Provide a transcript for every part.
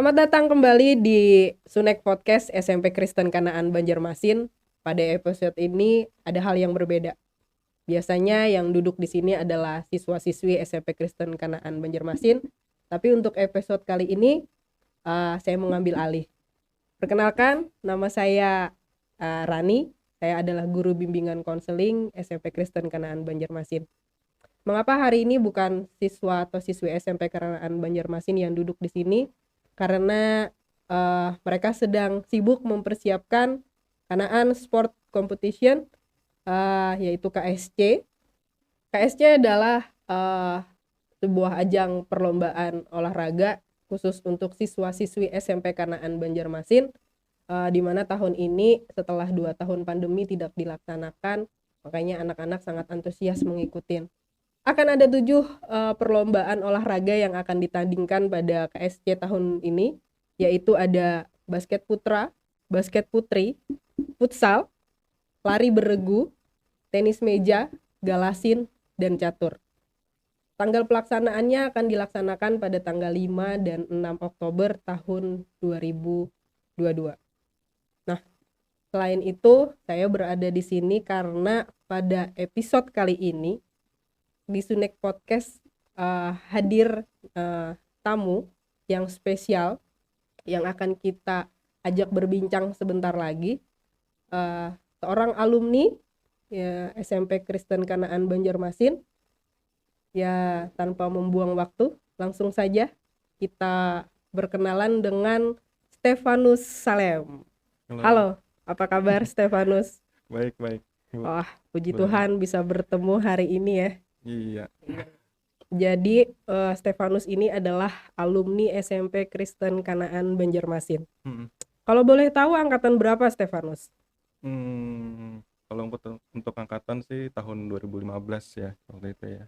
Selamat datang kembali di Sunek Podcast SMP Kristen Kanaan Banjarmasin. Pada episode ini ada hal yang berbeda. Biasanya yang duduk di sini adalah siswa-siswi SMP Kristen Kanaan Banjarmasin. Tapi untuk episode kali ini saya mengambil alih. Perkenalkan, nama saya Rani. Saya adalah guru bimbingan konseling SMP Kristen Kanaan Banjarmasin. Mengapa hari ini bukan siswa atau siswi SMP Kanaan Banjarmasin yang duduk di sini? Karena mereka sedang sibuk mempersiapkan Kanaan Sport Competition, yaitu KSC. KSC adalah sebuah ajang perlombaan olahraga khusus untuk siswa-siswi SMP Kanaan Banjarmasin, di mana tahun ini setelah 2 tahun pandemi tidak dilaksanakan, makanya anak-anak sangat antusias mengikuti. Akan ada 7 perlombaan olahraga yang akan ditandingkan pada KSC tahun ini, yaitu ada basket putra, basket putri, futsal, lari beregu, tenis meja, galasin, dan catur. Tanggal pelaksanaannya akan dilaksanakan pada tanggal 5 dan 6 Oktober tahun 2022. Nah, selain itu saya berada di sini karena pada episode kali ini di Sunek Podcast hadir tamu yang spesial yang akan kita ajak berbincang sebentar lagi. Seorang alumni ya, SMP Kristen Kanaan Banjarmasin. Ya, tanpa membuang waktu, langsung saja kita berkenalan dengan Stefanus Salem. Halo, apa kabar Stefanus? Baik. Wah, puji Boleh. Tuhan bisa bertemu hari ini ya. Iya. Jadi Stefanus ini adalah alumni SMP Kristen Kanaan Banjarmasin. Mm-mm. Kalau boleh tahu angkatan berapa Stefanus? Kalau untuk angkatan sih tahun 2015 ya waktu itu ya.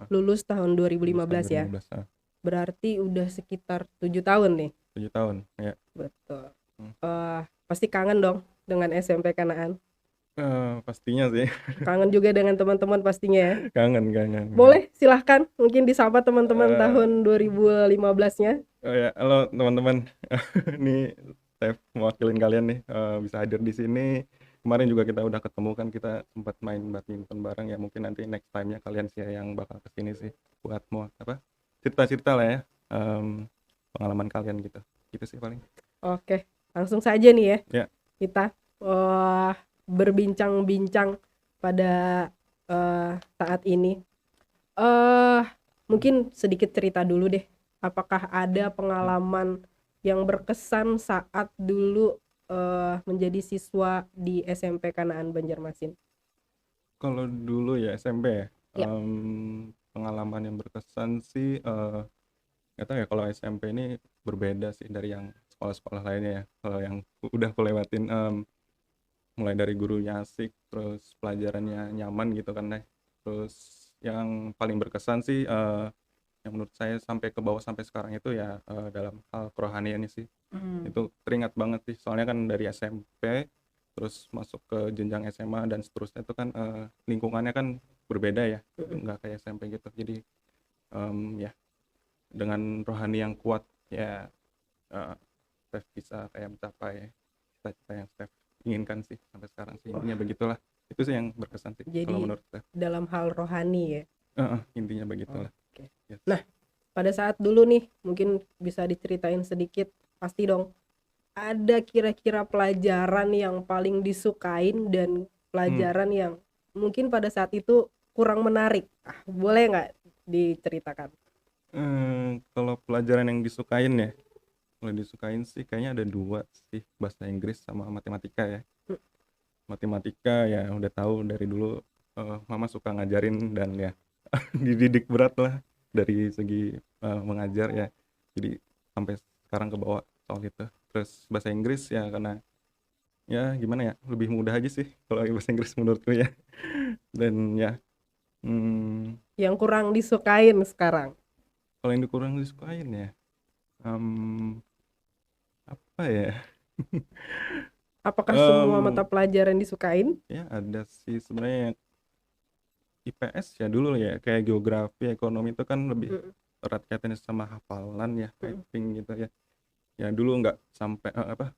Lulus tahun 2015 ya. 2015, Berarti udah sekitar 7 tahun nih. 7 tahun ya. Betul. Hmm. Pasti kangen dong dengan SMP Kanaan. Pastinya sih. Kangen juga dengan teman-teman pastinya ya. kangen. Boleh silahkan mungkin disapa teman-teman tahun 2015-nya. Oh ya, halo teman-teman. Ini saya mewakilin kalian nih, bisa hadir di sini. Kemarin juga kita udah ketemu kan, kita sempat main badminton bareng ya. Mungkin nanti next time-nya kalian sih yang bakal kesini sih buat mau cerita-cerita lah ya, pengalaman kalian gitu sih paling. Oke, langsung saja nih ya. Ya. Kita berbincang-bincang pada saat ini. Mungkin sedikit cerita dulu deh. Apakah ada pengalaman yang berkesan saat dulu menjadi siswa di SMP Kanaan Banjarmasin? Kalau dulu ya SMP ya, Ya. Pengalaman yang berkesan sih nggak tahu ya, kalau SMP ini berbeda sih dari yang sekolah-sekolah lainnya ya. Kalau yang udah aku lewatin, mulai dari gurunya asik, terus pelajarannya nyaman gitu kan deh. Terus yang paling berkesan sih yang menurut saya sampai ke bawah sampai sekarang itu ya, dalam hal kerohaniannya sih. Itu teringat banget sih, soalnya kan dari SMP terus masuk ke jenjang SMA dan seterusnya itu kan lingkungannya kan berbeda ya, nggak kayak SMP gitu. Jadi ya dengan rohani yang kuat ya, Steph bisa kayak mencapai cita-cita yang Steph inginkan sih sampai sekarang sih. Intinya begitulah, itu sih yang berkesan sih. Jadi kalau menurut Steph dalam hal rohani ya. intinya begitulah. Oke. Yes. Nah, pada saat dulu nih mungkin bisa diceritain sedikit, pasti dong ada kira-kira pelajaran yang paling disukain dan pelajaran yang mungkin pada saat itu kurang menarik. Boleh nggak diceritakan? Kalau pelajaran yang disukain ya, kalau disukain sih kayaknya ada 2 sih, bahasa Inggris sama matematika ya. Matematika ya udah tahu dari dulu, mama suka ngajarin dan ya dididik berat lah dari segi mengajar ya, jadi sampai sekarang ke bawah soal itu. Terus bahasa Inggris ya karena ya gimana ya, lebih mudah aja sih kalau bahasa Inggris menurutku ya. Dan ya Yang kurang disukain sekarang? kalau yang kurang disukain ya, apa ya? Apakah semua mata pelajaran disukain? Ya ada sih sebenarnya. IPS ya dulu ya, kayak geografi, ekonomi itu kan lebih erat kaitannya sama hafalan ya, typing gitu ya. ya dulu nggak sampai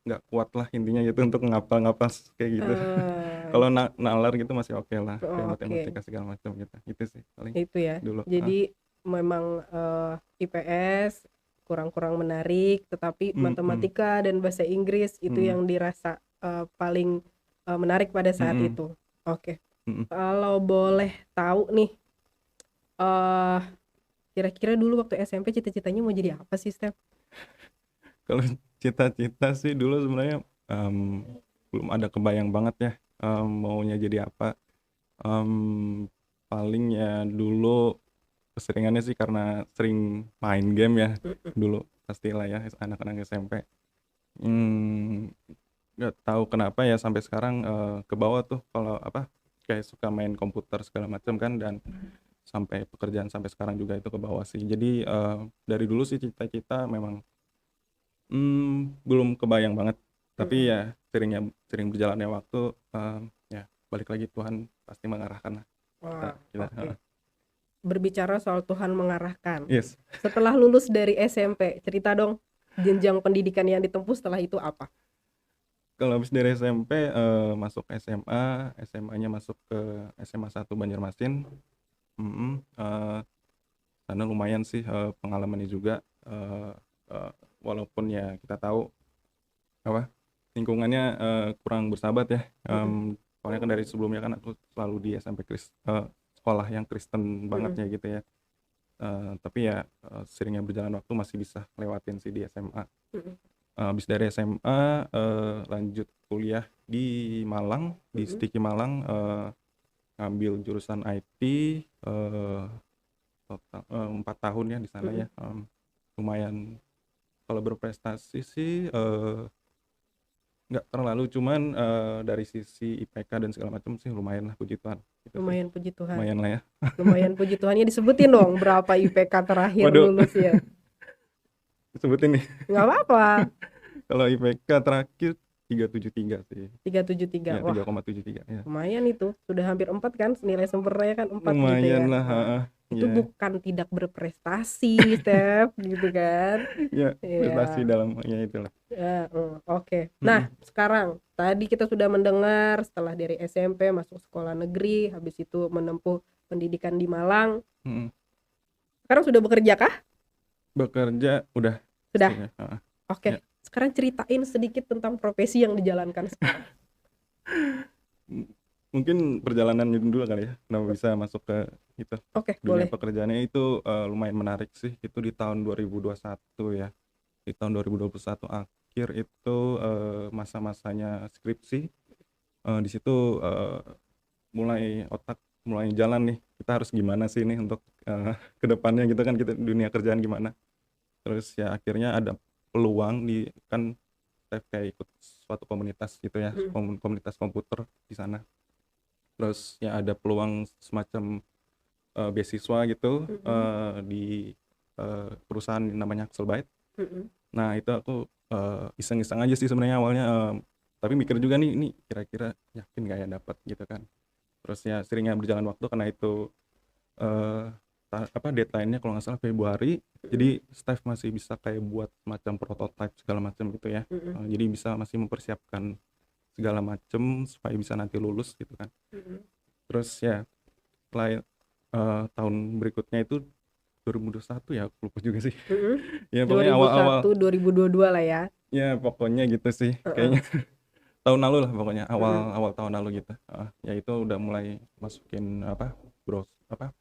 nggak kuat lah intinya gitu untuk ngapal-ngapal kayak gitu. Eh, Kalau nalar gitu masih oke lah, kayak oh, matematika oke. segala macam gitu. Itu sih paling Itu ya. dulu. Jadi memang IPS kurang-kurang menarik, tetapi Mm, mm, matematika dan bahasa Inggris itu mm, yang dirasa paling menarik pada mm, saat mm, itu. Oke. mm, mm. Kalau boleh tahu nih, eh kira-kira dulu waktu SMP cita-citanya mau jadi apa sih, Steph? Kalau cita-cita sih dulu sebenarnya em, belum ada kebayang banget ya, maunya jadi apa. Em, Paling ya dulu keseringannya sih karena sering main game ya Mm-mm. dulu, pastilah ya anak-anak SMP. Hmm, nggak tahu kenapa ya sampai sekarang ke bawah tuh kalau kayak suka main komputer segala macam kan, dan sampai pekerjaan sampai sekarang juga itu ke bawah sih. Jadi dari dulu sih cita-cita memang belum kebayang banget. Tapi Mm-mm. ya sering berjalannya waktu, ya balik lagi Tuhan pasti mengarahkan lah kita Wah, kita. oke. Berbicara soal Tuhan mengarahkan. Yes. Setelah lulus dari SMP, cerita dong jenjang pendidikan yang ditempuh setelah itu apa? Kalau habis dari SMP masuk SMA, SMA-nya masuk ke SMA 1 Banjarmasin. Sana lumayan sih pengalamannya juga, eh, eh, walaupun ya kita tahu apa lingkungannya kurang bersahabat ya. Mm-mm. Soalnya kan dari sebelumnya kan aku selalu di SMP sekolah yang Kristen banget Mm-mm. ya gitu ya. Tapi ya seringnya berjalan waktu masih bisa lewatin sih di SMA. Mm-mm. Habis dari SMA lanjut kuliah di Malang, di Mm-mm. Stiki Malang, ngambil jurusan IT, total 4 tahun ya di sana ya. Mm-mm. Lumayan kalau berprestasi sih nggak terlalu, cuman dari sisi IPK dan segala macam sih lumayan lah, puji Tuhan gitu sih. Lumayan, puji Tuhan. Lumayan lah ya. Lumayan, puji Tuhannya, disebutin dong berapa IPK terakhir Waduh, lulus ya. sebutin nih. Nggak apa-apa. Kalau IPK terakhir 373 sih. 373. Ya, Wah, 3,73 ya. lumayan itu. Sudah hampir 4 kan, nilai sempurnanya kan 4 gitu Lumayan ya. lah, Wah, itu ya. bukan tidak berprestasi, Steph, gitu kan. Ya, prestasi Iya. dalam ya itulah. Ya, oke. Nah, Mm-mm. sekarang tadi kita sudah mendengar setelah dari SMP masuk sekolah negeri, habis itu menempuh pendidikan di Malang. Mm-mm. Sekarang sudah bekerja kah? Bekerja udah Sudah. pastinya. Ya. Oke. Sekarang ceritain sedikit tentang profesi yang dijalankan sekarang. M- Mungkin perjalanan dulu kali ya, kenapa bisa masuk ke itu Oke, dunia boleh. pekerjaannya itu lumayan menarik sih. Itu di tahun 2021 ya. Di tahun 2021 akhir itu masa-masanya skripsi. Di situ otak mulai jalan nih. Kita harus gimana sih nih untuk ke depannya gitu kan, kita dunia kerjaan gimana. Terus ya akhirnya ada peluang di kan, saya kayak ikut suatu komunitas gitu ya, Mm, komunitas komputer di sana. Terus ya ada peluang semacam beasiswa gitu mm, di perusahaan namanya Axelbyte. mm, Nah itu aku iseng-iseng aja sih sebenarnya awalnya, tapi mikir juga nih ini kira-kira yakin gak ya dapat gitu kan. Terus ya seringnya berjalan waktu karena itu eh, deadline-nya kalau nggak salah Februari. mm, Jadi staff masih bisa kayak buat macam prototype segala macam gitu ya. mm, Jadi bisa masih mempersiapkan segala macam supaya bisa nanti lulus gitu kan. mm, Terus ya setelah tahun berikutnya itu 2021 ya, aku lupa juga sih. mm. Ya pokoknya awal-awal 2001, 2022 lah ya. ya, pokoknya gitu sih Heeh. kayaknya. Tahun lalu lah pokoknya, Mm, awal awal tahun lalu gitu. Ya itu udah mulai masukin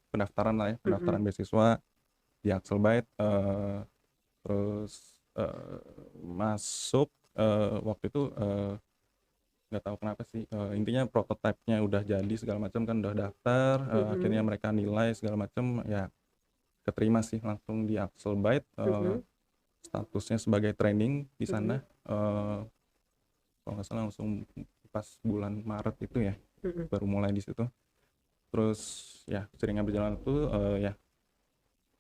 pendaftaran lah ya, mm, pendaftaran beasiswa di Axelbyte. Terus masuk waktu itu nggak tahu kenapa sih, intinya prototipenya udah jadi segala macam kan, udah daftar, akhirnya mm, mereka nilai segala macam ya, keterima sih langsung di Axelbyte. mm, Statusnya sebagai training di mm, sana, kalau nggak salah langsung pas bulan Maret itu ya, mm, baru mulai di situ. Terus ya seringnya berjalan tuh ya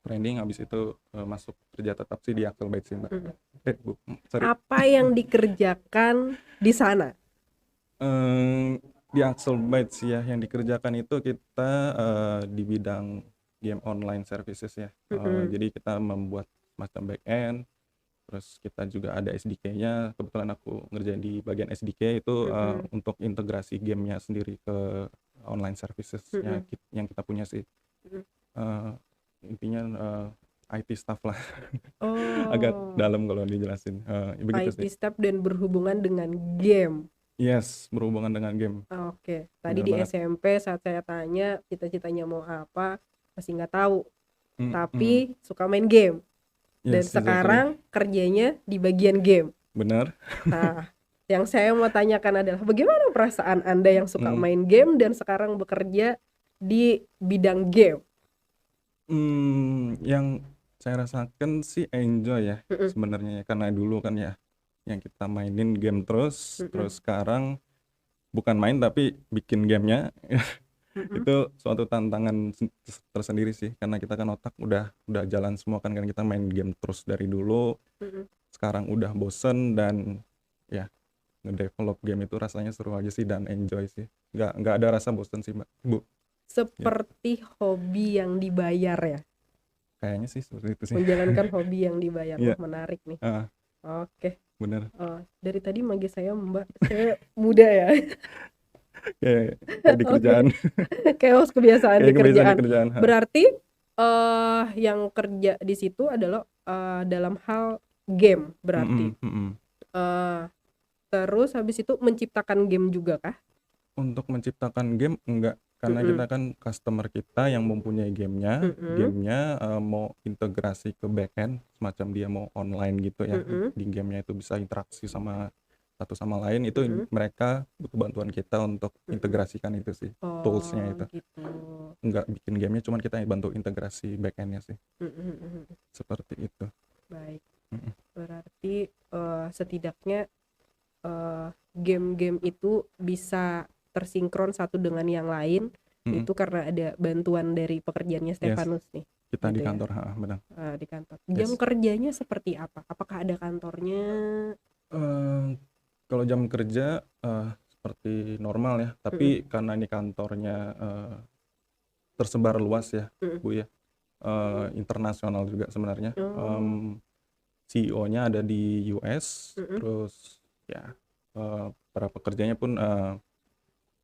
training, habis itu masuk kerja tetap sih di Axelbyte sih Mbak. mm. Bu, sorry. Apa yang dikerjakan di sana? Di Axelbyte sih ya yang dikerjakan itu kita di bidang game online services ya. Mm, Jadi kita membuat macam back end, terus kita juga ada SDK-nya. Kebetulan aku ngerjain di bagian SDK itu untuk integrasi gamenya sendiri ke online services-nya yang kita punya sih. Eh, Intinya IT staff lah. Agak Oh, dalam kalau dijelasin. Begitu IT sih. staff dan berhubungan dengan game. Yes, berhubungan dengan game. Oke, tadi Benar di banget. SMP saat saya tanya cita-citanya mau apa, masih nggak tahu, Mm-mm. tapi suka main game. Dan Yes, exactly. sekarang kerjanya di bagian game. Benar. Nah, yang saya mau tanyakan adalah bagaimana perasaan Anda yang suka Mm. main game dan sekarang bekerja di bidang game? Yang saya rasakan sih enjoy ya Mm-mm, sebenarnya ya. Karena dulu kan ya yang kita mainin game terus mm-mm, sekarang bukan main tapi bikin gamenya. mm-mm, Itu suatu tantangan tersendiri sih karena kita kan otak udah jalan semua kan kita main game terus dari dulu, mm-mm. sekarang udah bosen dan ya ngedevelop game itu rasanya seru aja sih dan enjoy sih, nggak ada rasa bosen sih mbak bu ya. Seperti hobi yang dibayar ya, Kayaknya sih seperti itu sih. menjalankan hobi yang dibayar. Iya. Wah, menarik nih. Ah, Oke. bener. Dari tadi manggil saya Mbak, saya muda ya. Kayak di Oke, kerjaan. chaos kebiasaan di Kayak kebiasaan di kerjaan. kerjaan. Berarti yang kerja di situ adalah dalam hal game berarti. Mm-mm, mm-mm. Eh, Terus habis itu menciptakan game juga kah? Untuk menciptakan game enggak, karena Mm-mm, kita kan customer kita yang mempunyai gamenya. mm-mm, Gamenya mau integrasi ke backend, semacam dia mau online gitu ya. mm-mm, Di gamenya itu bisa interaksi sama satu sama lain, itu mm-mm, mereka butuh bantuan kita untuk mm-mm. integrasikan itu sih, toolsnya Oh itu. gitu. Enggak bikin gamenya, cuman kita bantu integrasi backendnya sih, Mm-mm, mm-mm. seperti itu. Baik, Mm-mm. berarti setidaknya game-game itu bisa tersinkron satu dengan yang lain, Mm-mm. itu karena ada bantuan dari pekerjaannya Yes, Stefanus nih, kita di gitu ya. kantor, benar. Di kantor. Jam Yes. kerjanya seperti apa? Apakah ada kantornya? Eh, Kalau jam kerja seperti normal ya, Mm-mm, tapi karena ini kantornya tersebar luas ya, mm-mm. Bu ya, internasional juga sebenarnya. Oh, CEO-nya ada di US, mm-mm, terus ya para pekerjanya pun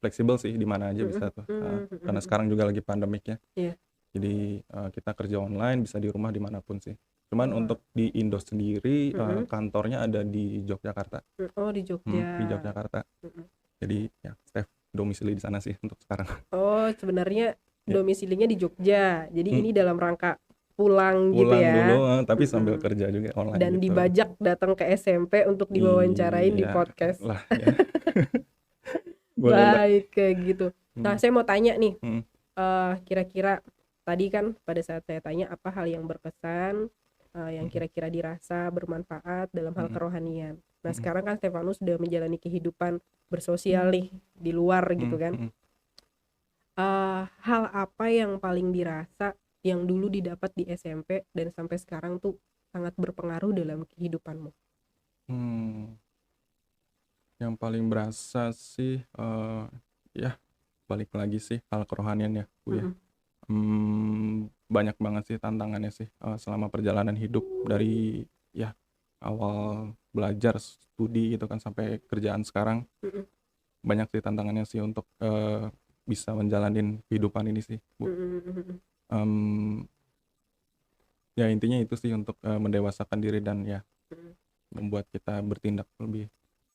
fleksibel sih, di mana aja mm-mm, bisa tuh. mm-mm, Karena mm-mm. sekarang juga lagi pandemik ya, Iya. jadi kita kerja online bisa di rumah dimanapun sih. Cuman Wah, untuk di Indo sendiri mm-mm. kantornya ada di Yogyakarta. Oh, di Jogja. Di Yogyakarta. Mm-mm. Jadi ya stay domisili di sana sih untuk sekarang. Oh, sebenarnya Ya. domisilinya di Jogja. Jadi ini dalam rangka pulang gitu Pulang dulu ya. tapi sambil Mm-mm. kerja juga online Dan gitu. dibajak datang ke SMP untuk diwawancarain di Iya podcast. lah ya. Boleh mbak. Baik, kayak gitu. Nah, Hmm, saya mau tanya nih, hmm, kira-kira tadi kan pada saat saya tanya apa hal yang berkesan, yang hmm, kira-kira dirasa bermanfaat dalam hal hmm, kerohanian. Nah, hmm, sekarang kan Stefanus sudah menjalani kehidupan bersosial nih di luar gitu hmm, kan. hmm. Hal apa yang paling dirasa yang dulu didapat di SMP dan sampai sekarang tuh sangat berpengaruh dalam kehidupanmu? Hmm, Yang paling berasa sih ya balik lagi sih hal kerohanian ya Bu ya. Mm-mm, Banyak banget sih tantangannya sih selama perjalanan hidup dari ya awal belajar studi gitu kan sampai kerjaan sekarang. mm-mm, Banyak sih tantangannya sih untuk bisa menjalanin kehidupan ini sih Bu. mm-mm, mm-mm, Em, Ya intinya itu sih untuk mendewasakan diri dan ya mm-mm. membuat kita bertindak lebih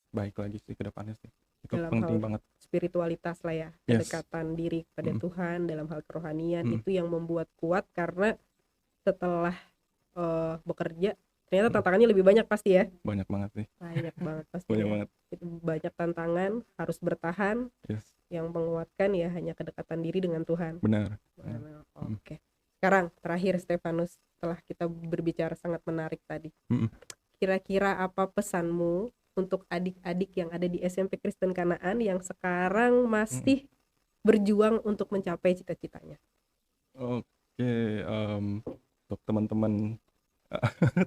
baik lagi sih ke depannya sih. Itu Dalam penting hal banget. spiritualitas lah ya, Yes. kedekatan diri kepada Mm, Tuhan dalam hal kerohanian mm, itu yang membuat kuat karena setelah bekerja ternyata mm. tantangannya lebih banyak pasti ya. Banyak banget sih. Banyak banget Banyak pastinya. banget. Itu banyak tantangan, harus bertahan. Yes. Yang menguatkan ya hanya kedekatan diri dengan Tuhan. Benar. Mm, Oke. Sekarang terakhir Stefanus, setelah kita berbicara sangat menarik tadi, mm, kira-kira apa pesanmu untuk adik-adik yang ada di SMP Kristen Kanaan yang sekarang mm. masih berjuang untuk mencapai cita-citanya? Oke, untuk teman-teman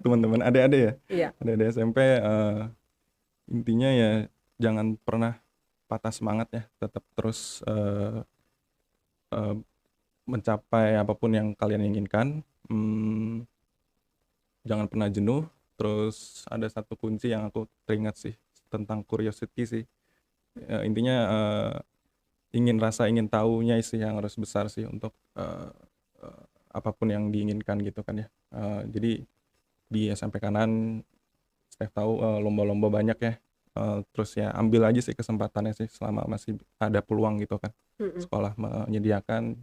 teman-teman adik-adik ya, Iya. adik-adik SMP, intinya ya jangan pernah patah semangat ya, tetap terus eh, mencapai apapun yang kalian inginkan. Jangan pernah jenuh, Terus ada satu kunci yang aku teringat sih tentang curiosity sih. Intinya ingin tahunya sih yang harus besar sih untuk apapun yang diinginkan gitu kan ya. Jadi di SMP Kanan Steph tahu lomba-lomba banyak ya. Terus ya ambil aja sih kesempatannya sih selama masih ada peluang gitu kan. Sekolah menyediakan,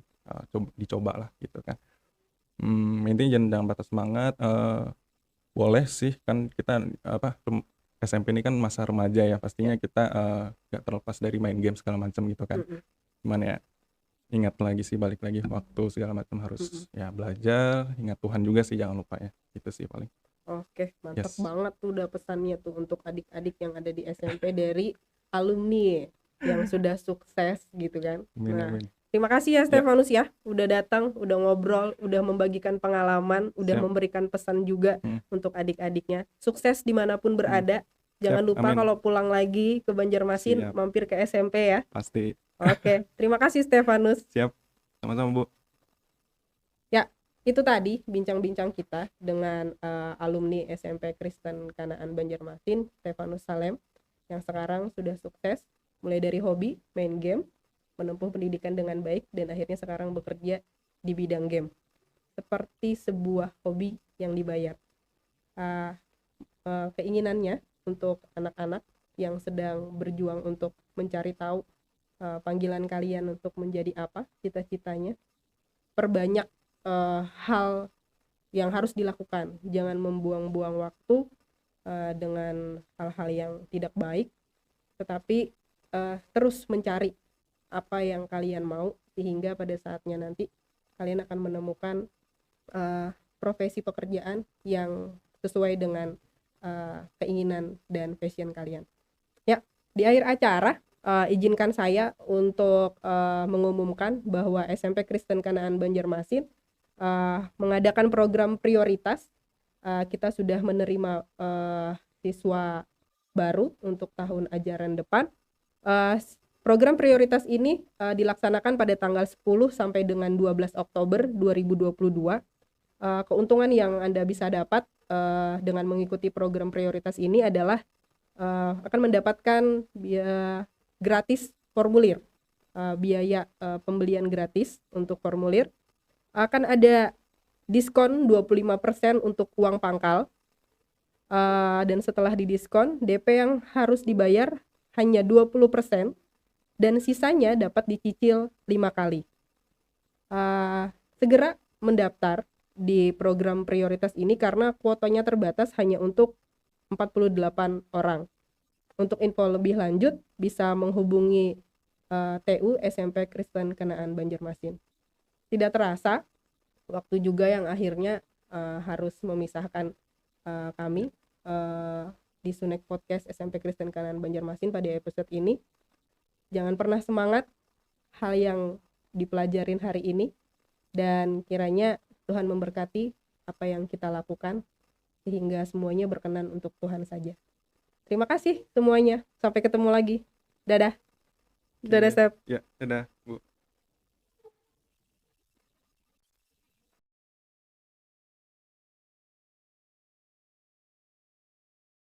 dicoba lah gitu kan. Intinya jangan patah semangat. Boleh sih kan kita SMP ini kan masa remaja ya, pastinya kita nggak terlepas dari main game segala macam gitu kan. Cuman ya ingat lagi sih, balik lagi waktu segala macam harus ya belajar, ingat Tuhan juga sih jangan lupa ya, itu sih paling. Oke, mantap Yes. banget tuh udah pesannya tuh untuk adik-adik yang ada di SMP dari alumni yang sudah sukses gitu kan. Amin, Nah, amin. terima kasih ya Stefanus ya, udah datang, udah ngobrol, udah membagikan pengalaman, udah Siap. memberikan pesan juga untuk adik-adiknya. Sukses dimanapun berada. Jangan Siap, lupa amin. kalau pulang lagi ke Banjarmasin, Siap. mampir ke SMP ya. Pasti. Oke, terima kasih Stefanus. Siap, sama-sama Bu. Ya, itu tadi bincang-bincang kita dengan alumni SMP Kristen Kanaan Banjarmasin, Stefanus Salem, yang sekarang sudah sukses mulai dari hobi main game, menempuh pendidikan dengan baik, dan akhirnya sekarang bekerja di bidang game seperti sebuah hobi yang dibayar. Keinginannya untuk anak-anak yang sedang berjuang untuk mencari tahu panggilan kalian untuk menjadi apa, cita-citanya, perbanyak hal yang harus dilakukan. Jangan membuang-buang waktu dengan hal-hal yang tidak baik, tetapi terus mencari apa yang kalian mau, sehingga pada saatnya nanti kalian akan menemukan profesi pekerjaan yang sesuai dengan keinginan dan passion kalian. Ya, di akhir acara izinkan saya untuk mengumumkan bahwa SMP Kristen Kanaan Banjarmasin mengadakan program prioritas. Kita sudah menerima siswa baru untuk tahun ajaran depan. Program prioritas ini dilaksanakan pada tanggal 10 sampai dengan 12 Oktober 2022. Keuntungan yang Anda bisa dapat dengan mengikuti program prioritas ini adalah akan mendapatkan gratis formulir, biaya pembelian gratis untuk formulir. Akan ada diskon 25% untuk uang pangkal, dan setelah didiskon DP yang harus dibayar hanya 20% dan sisanya dapat dicicil 5 kali. Segera mendaftar di program prioritas ini karena kuotanya terbatas hanya untuk 48 orang. Untuk info lebih lanjut bisa menghubungi TU SMP Kristen Kanaan Banjarmasin. Tidak terasa, waktu juga yang akhirnya harus memisahkan kami di Sunek Podcast SMP Kristen Kanaan Banjarmasin pada episode ini. Jangan pernah semangat hal yang dipelajarin hari ini, dan kiranya Tuhan memberkati apa yang kita lakukan sehingga semuanya berkenan untuk Tuhan saja. Terima kasih semuanya. Sampai ketemu lagi. Dadah. Dadah, Step. Ya, dadah.